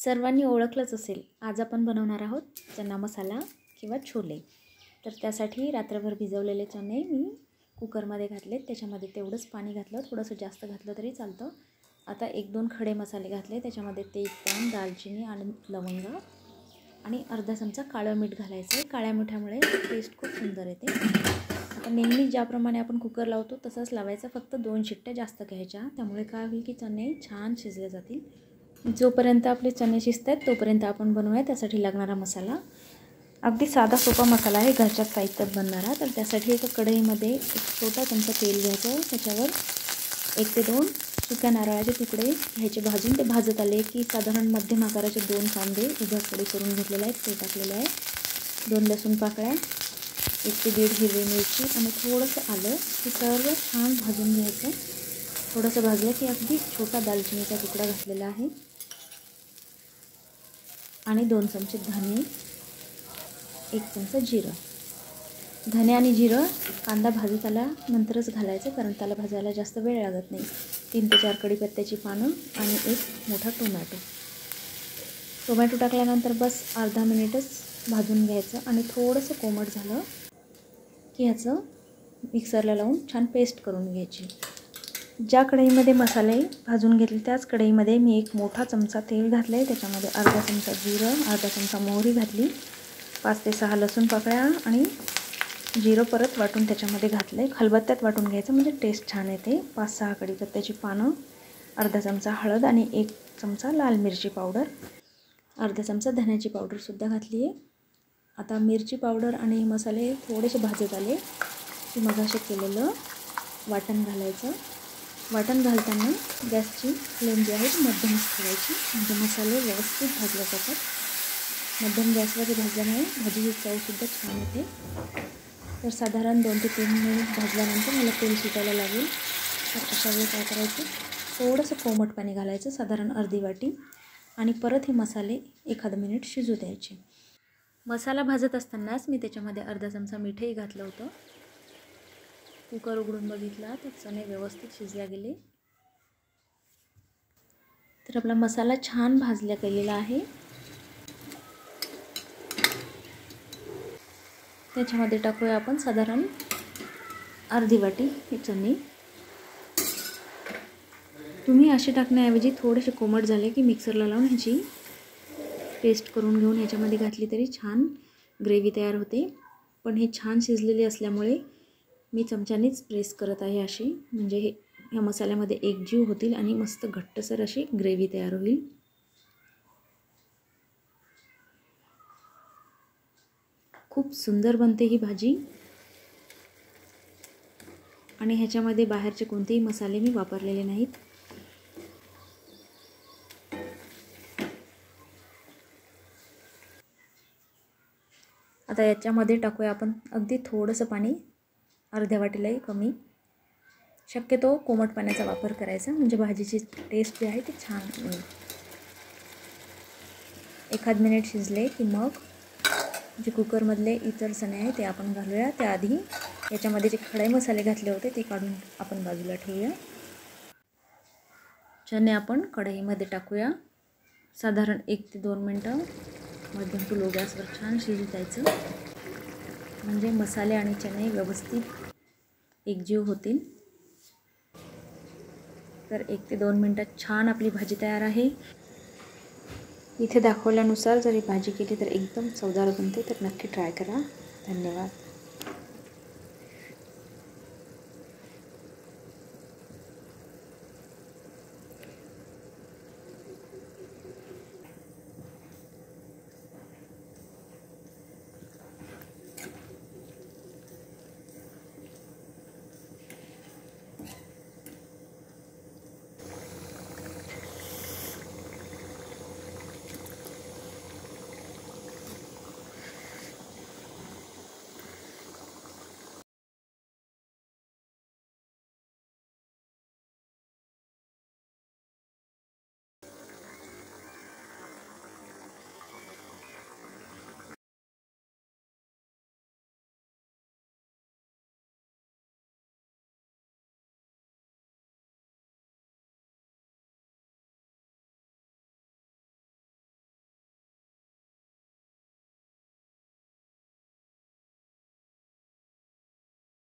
सर्वांनी ओळखलंच असेल, आज आपण बनवणार आहोत चना मसाला किंवा छोले. तर त्यासाठी रात्रभर भिजवलेले चणे मी कुकरमध्ये घातले. त्याच्यामध्ये तेवढंच पाणी घातलं, थोडंसं जास्त घातलं तरी चालतं. आता 1-2 खडे मसाले घातले. त्याच्यामध्ये तेजपान, दालचिनी आणि लवंग आणि अर्धा चमचा काळं मीठ घालायचं आहे. काळ्या मिठामुळे टेस्ट खूप सुंदर येते. आता नेहमी ज्याप्रमाणे आपण कुकर लावतो तसंच लावायचं, फक्त 2 शिट्ट्या जास्त घ्यायच्या. त्यामुळे काय होईल की चणे छान शिजले जातील. जोपर्यंत आपले चणे शिजतात तोपर्यंत आपण बनवूया त्यासाठी लागणारा मसाला. अगदी साधा सोपा मसाला आहे, घरच्या साहित्यात बनणारा. तर त्यासाठी एका कढईमध्ये एक छोटा चमचा तेल घ्यायचं. त्याच्यावर 1 ते 2 सुक्या नारळाचे तुकडे घ्यायचे भाजून. ते भाजत आले की साधारण मध्यम आकाराचे 2 कांदे उभ्या फोडी करून घेतलेले आहेत ते टाकलेले आहे. 2 लसूण पाकळ्या, 1 ते 1.5 हिरवी मिरची आणि थोडंसं आलं. हे सर्व छान भाजून घ्यायचं. थोडंसं भाजलं की अगदी छोटा दालचिनीचा तुकडा घातलेला आहे आणि 2 चमचे धने, 1 चमचा जिरं. धने आणि जिरं कांदा भाजत आला नंतरच घालायचं, कारण त्याला भाजायला जास्त वेळ लागत नाही. 3 ते 4 कढीपत्त्याची पानं आणि 1 मोठा टोमॅटो टाकल्यानंतर बस अर्धा मिनिटच भाजून घ्यायचं आणि थोडंसं कोमट झालं की ह्याचं मिक्सरला लावून छान पेस्ट करून घ्यायची. ज्या कढईमध्ये मसाले भाजून घेतले त्याच कढईमध्ये मी 1 मोठा चमचा तेल घातले. त्याच्यामध्ये अर्धा चमचा जिरं, अर्धा चमचा मोहरी घातली, 5 ते 6 लसूण पाकळ्या आणि जिरं परत वाटून त्याच्यामध्ये घातले. खलबत्त्यात वाटून घ्यायचं म्हणजे टेस्ट छान येते. 5-6 कढीपत्त्याची पानं, अर्धा चमचा हळद आणि 1 चमचा लाल मिरची पावडर, अर्धा चमचा धन्याची पावडरसुद्धा घातली आहे. आता मिरची पावडर आणि मसाले थोडेसे भाजत आले की मग असे केलेलं वाटण घालायचं. वाटण घालताना गॅसची फ्लेम जी आहे ती मध्यमच ठेवायची, म्हणजे मसाले व्यवस्थित भाजले जातात. मध्यम गॅसवर भाजल्यामुळे भाजीची चवसुद्धा छान येते. तर साधारण 2 ते 3 मिनिट भाजल्यानंतर मला तेल सुटायला लागेल. तर अशा वेळी काय करायचं, थोडंसं कोमट पाणी घालायचं, साधारण अर्धी वाटी, आणि परत हे मसाले 1 मिनिट शिजू द्यायचे. मसाला भाजत असतानाच मी त्याच्यामध्ये अर्धा चमचा मीठही घातलं होतं. कुकर उघडून बघितला तर चणे व्यवस्थित शिजल्या गेले. तर आपला मसाला छान भाजला गेलेला आहे. त्याच्यामध्ये टाकूया आपण साधारण अर्धी वाटी हे चणे. तुम्ही असे टाकण्याऐवजी थोडेसे कोमट झाले की मिक्सरला लावून ह्याची पेस्ट करून घेऊन ह्याच्यामध्ये घातली तरी छान ग्रेव्ही तयार होते. पण हे छान शिजलेले असल्यामुळे मी चमच्यानेच प्रेस करत आहे अशी, म्हणजे हे ह्या मसाल्यामध्ये एकजीव होतील आणि मस्त घट्टसर अशी ग्रेव्ही तयार होईल. खूप सुंदर बनते ही भाजी आणि ह्याच्यामध्ये बाहेरचे कोणतेही मसाले मी वापरलेले नाहीत. आता याच्यामध्ये टाकूया आपण अगदी थोडंसं पाणी, अर्ध्या वाटीलाही कमी. शक्यतो कोमट पाण्याचा वापर करायचा, म्हणजे भाजीची टेस्ट जी आहे ती छान येईल. 1 मिनिट शिजले की मग जे कुकरमधले इतर चणे आहे ते आपण घालूया. त्याआधी याच्यामध्ये जे खडे मसाले घातले होते ते काढून आपण बाजूला ठेवूया. चणे आपण कढईमध्ये टाकूया. साधारण 1 ते 2 मिनटं मध्यम टू लो गॅसवर छान शिजू द्यायचं, म्हणजे मसाले आणि चणे व्यवस्थित एकजीव होतील. तर 1 ते 2 मिनटात छान आपली भाजी तयार आहे. इथे दाखवल्यानुसार जर ही भाजी केली तर एकदम चवदार बनते. तर नक्की ट्राय करा. धन्यवाद.